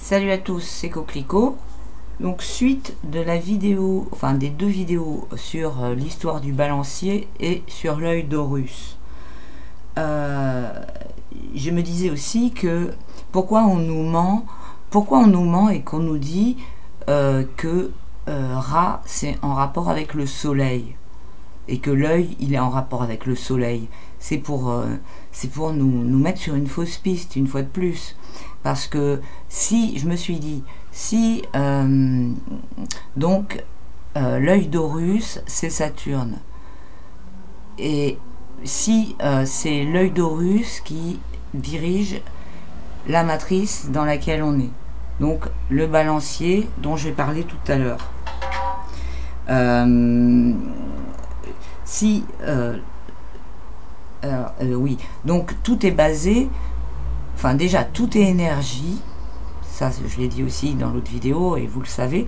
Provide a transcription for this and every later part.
Salut à tous, c'est Coquelicot. Donc suite de la vidéo, enfin des deux vidéos sur l'histoire du balancier et sur l'œil d'Horus. Je me disais aussi que pourquoi on nous ment et qu'on nous dit que Ra c'est en rapport avec le soleil et que l'œil il est en rapport avec le soleil. C'est pour nous mettre sur une fausse piste une fois de plus. Parce que si, je me suis dit, si l'œil d'Horus c'est Saturne, et si c'est l'œil d'Horus qui dirige la matrice dans laquelle on est, donc le balancier dont j'ai parlé tout à l'heure, oui, donc tout est basé. Enfin déjà, tout est énergie, ça je l'ai dit aussi dans l'autre vidéo et vous le savez,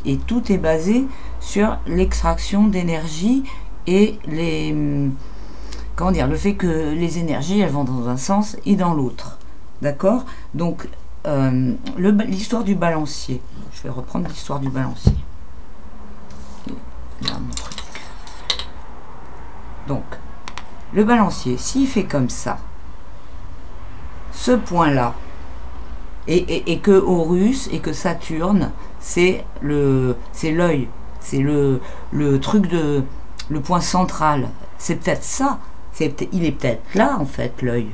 et tout est basé sur l'extraction d'énergie et le fait que les énergies elles vont dans un sens et dans l'autre, d'accord. Donc l'histoire du balancier, je vais reprendre l'histoire du balancier. Là, mon truc. Donc le balancier, s'il fait comme ça, ce point-là, et que Horus et que Saturne, c'est l'œil, c'est le truc le point central. C'est peut-être ça, il est peut-être là en fait l'œil.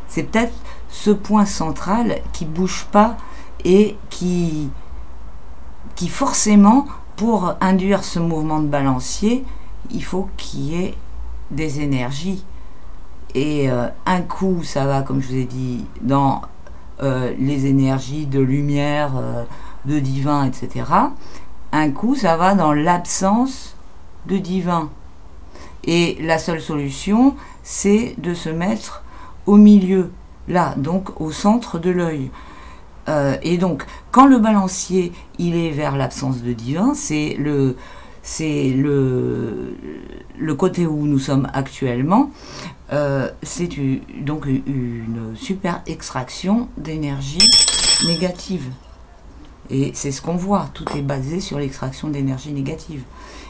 C'est peut-être ce point central qui bouge pas et qui forcément, pour induire ce mouvement de balancier, il faut qu'il y ait des énergies. Et un coup, ça va, comme je vous ai dit, dans les énergies de lumière, de divin, etc. Un coup, ça va dans l'absence de divin. Et la seule solution, c'est de se mettre au milieu, là, donc au centre de l'œil. Et donc, quand le balancier, il est vers l'absence de divin, c'est le côté où nous sommes actuellement. C'est donc une super extraction d'énergie négative. Et c'est ce qu'on voit, tout est basé sur l'extraction d'énergie négative.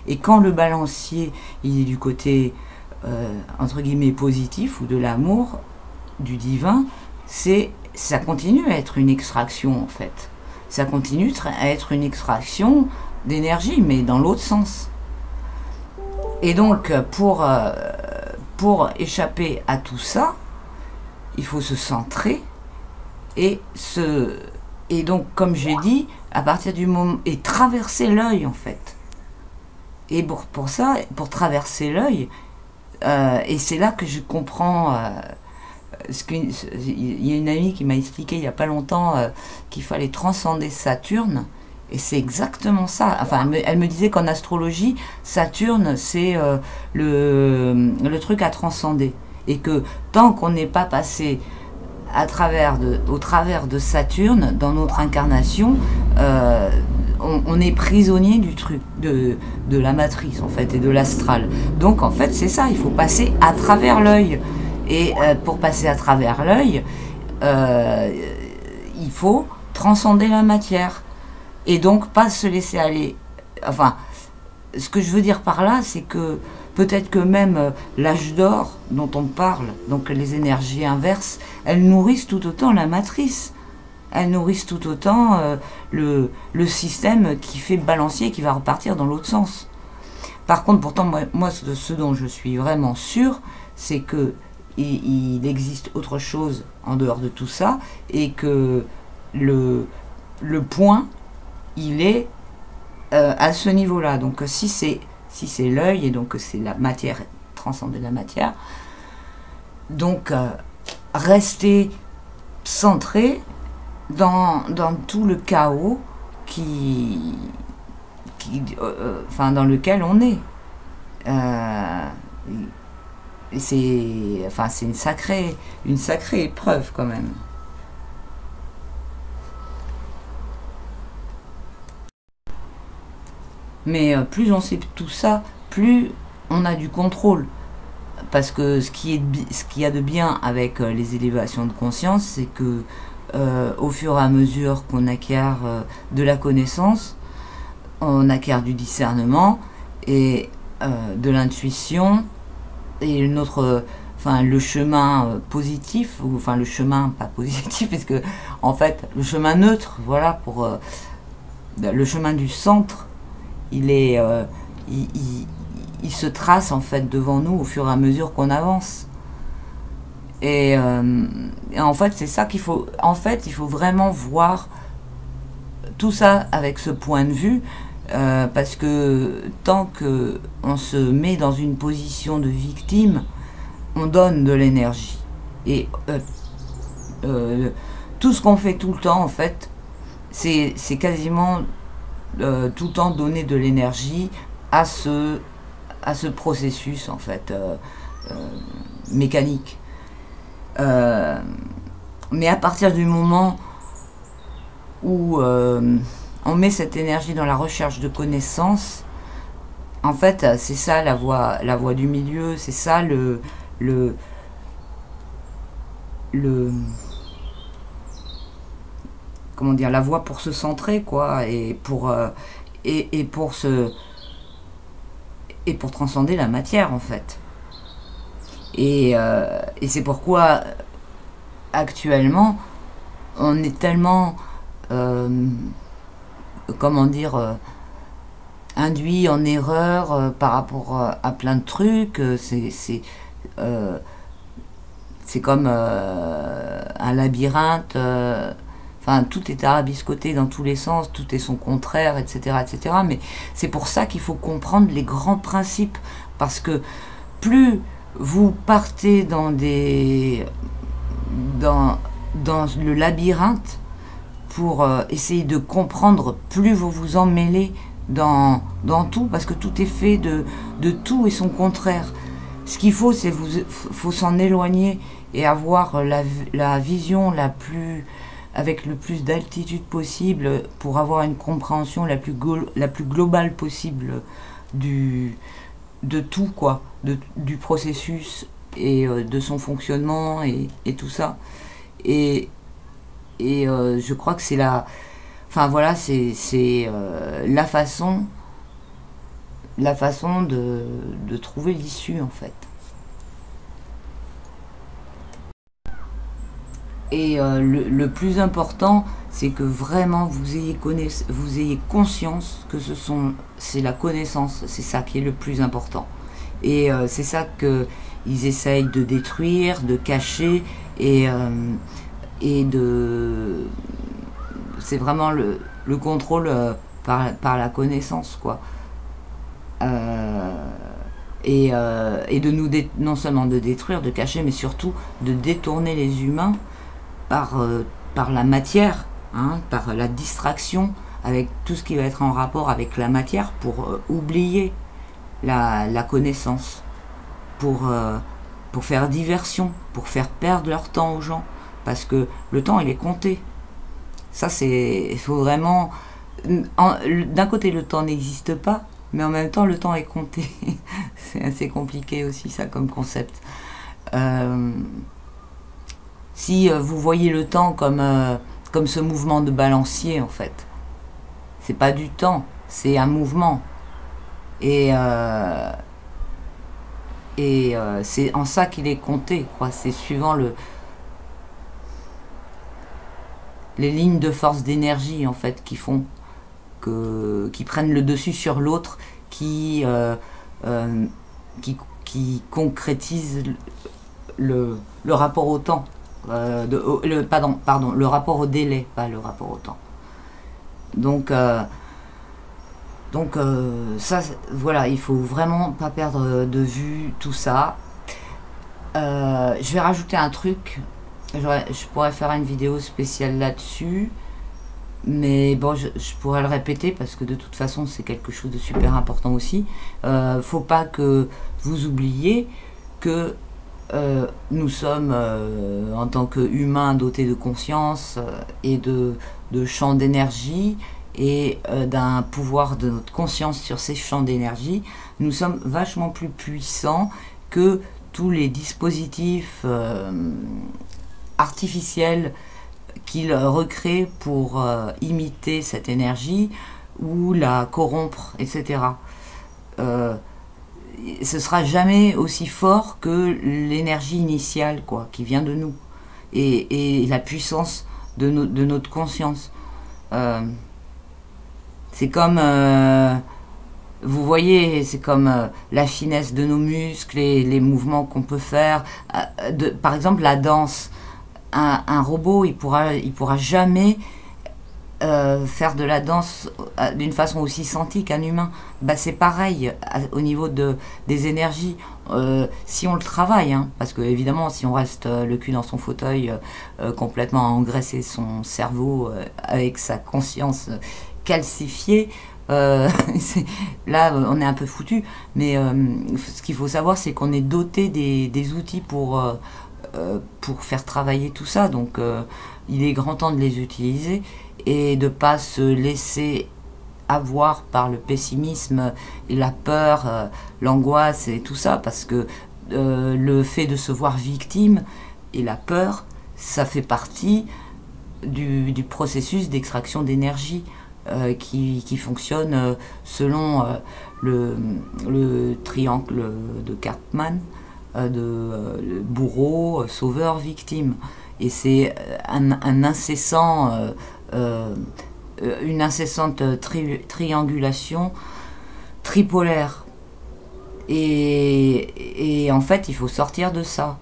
Et quand le balancier il est du côté entre guillemets positif ou de l'amour, du divin, ça continue à être une extraction en fait. Ça continue à être une extraction d'énergie, mais dans l'autre sens. Et donc pour échapper à tout ça, il faut se centrer et donc comme j'ai dit, à partir du moment et traverser l'œil en fait. Et pour ça, pour traverser l'œil, et c'est là que je comprends il y a une amie qui m'a expliqué il n'y a pas longtemps qu'il fallait transcender Saturne. Et c'est exactement ça. Enfin, elle me disait qu'en astrologie, Saturne, c'est le truc à transcender. Et que tant qu'on n'est pas passé au travers de Saturne, dans notre incarnation, on est prisonnier du truc, de la matrice, en fait, et de l'astral. Donc, en fait, c'est ça, il faut passer à travers l'œil. Et pour passer à travers l'œil, il faut transcender la matière. Et donc pas se laisser aller. Enfin, ce que je veux dire par là, c'est que peut-être que même l'âge d'or dont on parle, donc les énergies inverses, elles nourrissent tout autant la matrice. Elles nourrissent tout autant le système qui fait balancier, qui va repartir dans l'autre sens. Par contre, pourtant, moi, ce dont je suis vraiment sûre, c'est que il existe autre chose en dehors de tout ça, et que le point il est à ce niveau-là. Donc si c'est l'œil, et donc c'est la matière, transcender la matière, donc rester centré dans tout le chaos dans lequel on est. C'est une sacrée épreuve quand même. Mais plus on sait tout ça, plus on a du contrôle. Parce que ce qu'il y a de bien avec les élévations de conscience, c'est que au fur et à mesure qu'on acquiert de la connaissance, on acquiert du discernement et de l'intuition, et le chemin positif, ou enfin le chemin pas positif, parce que en fait le chemin neutre, voilà, pour le chemin du centre, il est il se trace en fait devant nous au fur et à mesure qu'on avance. Et en fait, c'est ça qu'il faut. En fait, il faut vraiment voir tout ça avec ce point de vue, parce que tant que on se met dans une position de victime, on donne de l'énergie. Et tout ce qu'on fait tout le temps, en fait, c'est quasiment tout le temps donner de l'énergie à ce processus, en fait, mécanique. Mais à partir du moment où on met cette énergie dans la recherche de connaissances, en fait, c'est ça la voie du milieu, c'est ça le comment dire, la voie pour se centrer, quoi, et pour transcender la matière, en fait. Et c'est pourquoi actuellement on est tellement comment dire, induit en erreur par rapport à plein de trucs. C'est comme un labyrinthe. Enfin, tout est arabiscoté dans tous les sens, tout est son contraire, etc., etc. Mais c'est pour ça qu'il faut comprendre les grands principes, parce que plus vous partez dans le labyrinthe pour essayer de comprendre, plus vous vous emmêlez dans tout, parce que tout est fait de tout et son contraire. Ce qu'il faut, c'est faut s'en éloigner et avoir la vision avec le plus d'altitude possible, pour avoir une compréhension la plus globale possible de tout, quoi, du processus et de son fonctionnement et tout ça. Et je crois que c'est enfin voilà, c'est la façon de trouver l'issue, en fait. Et le plus important, c'est que vraiment vous ayez conscience que c'est la connaissance, c'est ça qui est le plus important. Et c'est ça qu'ils essayent de détruire, de cacher, et c'est vraiment le contrôle par la connaissance, quoi. Et de non seulement de détruire, de cacher, mais surtout de détourner les humains par la matière, hein, par la distraction, avec tout ce qui va être en rapport avec la matière, pour oublier la connaissance, pour faire diversion, pour faire perdre leur temps aux gens, parce que le temps, il est compté. Ça, il faut vraiment... D'un côté, le temps n'existe pas, mais en même temps, le temps est compté. C'est assez compliqué aussi, ça, comme concept. Si vous voyez le temps comme ce mouvement de balancier, en fait, c'est pas du temps, c'est un mouvement. Et c'est en ça qu'il est compté, quoi. C'est suivant les lignes de force d'énergie, en fait, qui prennent le dessus sur l'autre, qui concrétisent le rapport au temps. Le rapport au délai, pas le rapport au temps. Donc ça, voilà, il faut vraiment pas perdre de vue tout ça. Je vais rajouter un truc. Je pourrais faire une vidéo spéciale là-dessus, mais bon, je pourrais le répéter, parce que de toute façon, c'est quelque chose de super important aussi. Faut pas que vous oubliez que nous sommes, en tant qu'humains dotés de conscience et de champs d'énergie, et d'un pouvoir de notre conscience sur ces champs d'énergie, nous sommes vachement plus puissants que tous les dispositifs artificiels qu'il recrée pour imiter cette énergie ou la corrompre, etc. Ce sera jamais aussi fort que l'énergie initiale, quoi, qui vient de nous, et la puissance de notre conscience. C'est comme, vous voyez, c'est comme la finesse de nos muscles et les mouvements qu'on peut faire. Par exemple, la danse. Un robot, il pourra jamais faire de la danse d'une façon aussi sentie qu'un humain. Bah, c'est pareil au niveau des énergies. Si on le travaille, hein, parce que évidemment, si on reste le cul dans son fauteuil, complètement à engraisser son cerveau avec sa conscience calcifiée, là, on est un peu foutu. Mais ce qu'il faut savoir, c'est qu'on est doté des outils pour faire travailler tout ça. Donc il est grand temps de les utiliser et de ne pas se laisser avoir par le pessimisme et la peur, l'angoisse et tout ça, parce que le fait de se voir victime et la peur, ça fait partie du processus d'extraction d'énergie qui fonctionne selon le triangle de Cartman, de bourreau, sauveur, victime. Et c'est un incessant, une incessante triangulation tripolaire. Et en fait, il faut sortir de ça.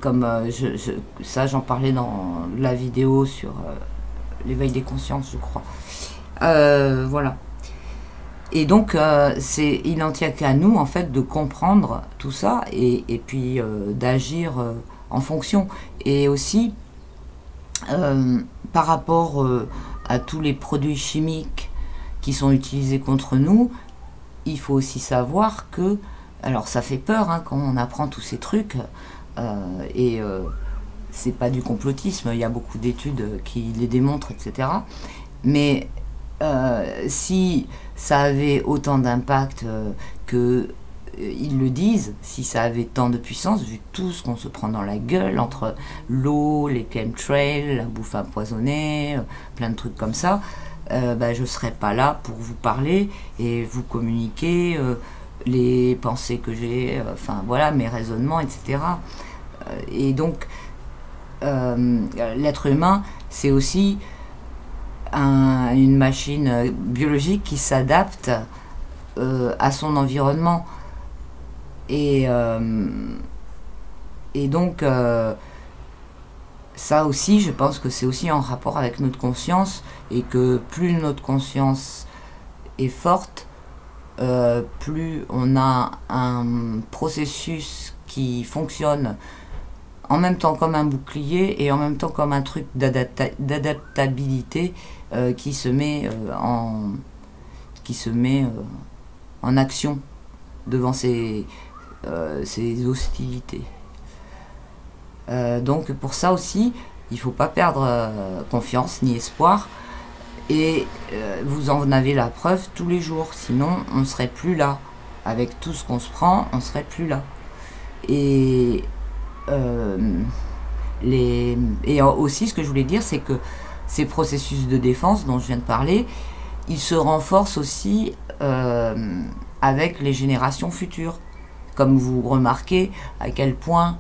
Comme ça, j'en parlais dans la vidéo sur l'éveil des consciences, je crois. Voilà. Et donc, il n'en tient qu'à nous, en fait, de comprendre tout ça et puis d'agir en fonction. Et aussi, par rapport à tous les produits chimiques qui sont utilisés contre nous, il faut aussi savoir que, alors ça fait peur hein, quand on apprend tous ces trucs, et c'est pas du complotisme, il y a beaucoup d'études qui les démontrent, etc. Mais si ça avait autant d'impact que ils le disent, si ça avait tant de puissance, vu tout ce qu'on se prend dans la gueule entre l'eau, les chemtrails, la bouffe empoisonnée, plein de trucs comme ça, je serais pas là pour vous parler et vous communiquer les pensées que j'ai, enfin voilà, mes raisonnements, etc. Et donc l'être humain, c'est aussi une machine biologique qui s'adapte à son environnement. Et donc ça aussi, je pense que c'est aussi en rapport avec notre conscience, et que plus notre conscience est forte, plus on a un processus qui fonctionne en même temps comme un bouclier et en même temps comme un truc d'adaptabilité qui se met en action devant ces hostilités. Donc pour ça aussi, il ne faut pas perdre confiance ni espoir, et vous en avez la preuve tous les jours, sinon on ne serait plus là. Avec tout ce qu'on se prend, on ne serait plus là. Et aussi, ce que je voulais dire, c'est que ces processus de défense dont je viens de parler, ils se renforcent aussi avec les générations futures. Comme vous remarquez à quel point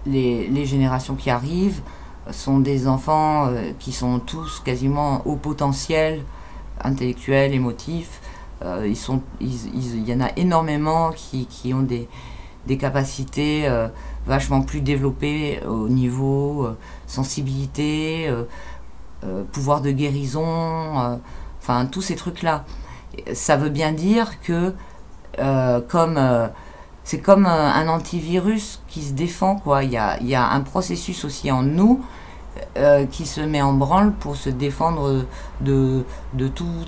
les générations qui arrivent sont des enfants qui sont tous quasiment au potentiel intellectuel, émotif. Il y en a énormément qui ont des capacités vachement plus développées au niveau sensibilité, pouvoir de guérison, enfin tous ces trucs-là. Ça veut bien dire que c'est comme un antivirus qui se défend, quoi. Il y a un processus aussi en nous qui se met en branle pour se défendre de tout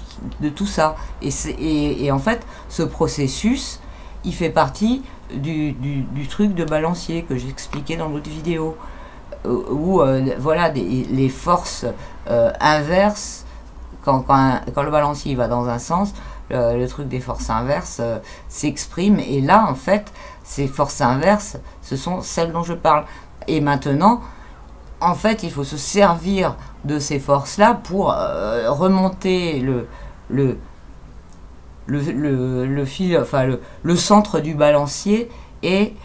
ça. Et en fait, ce processus, il fait partie du truc de balancier que j'expliquais dans l'autre vidéo, où voilà, les forces inverses, quand le balancier va dans un sens, le truc des forces inverses s'exprime, et là en fait ces forces inverses, ce sont celles dont je parle. Et maintenant, en fait, il faut se servir de ces forces-là pour remonter le fil, enfin le centre du balancier et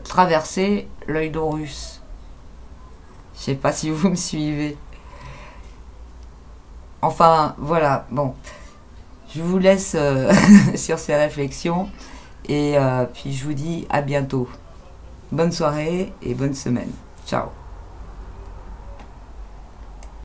traverser l'œil d'Horus. Je sais pas si vous me suivez. Enfin, voilà, bon. Je vous laisse sur ces réflexions et puis je vous dis à bientôt. Bonne soirée et bonne semaine. Ciao.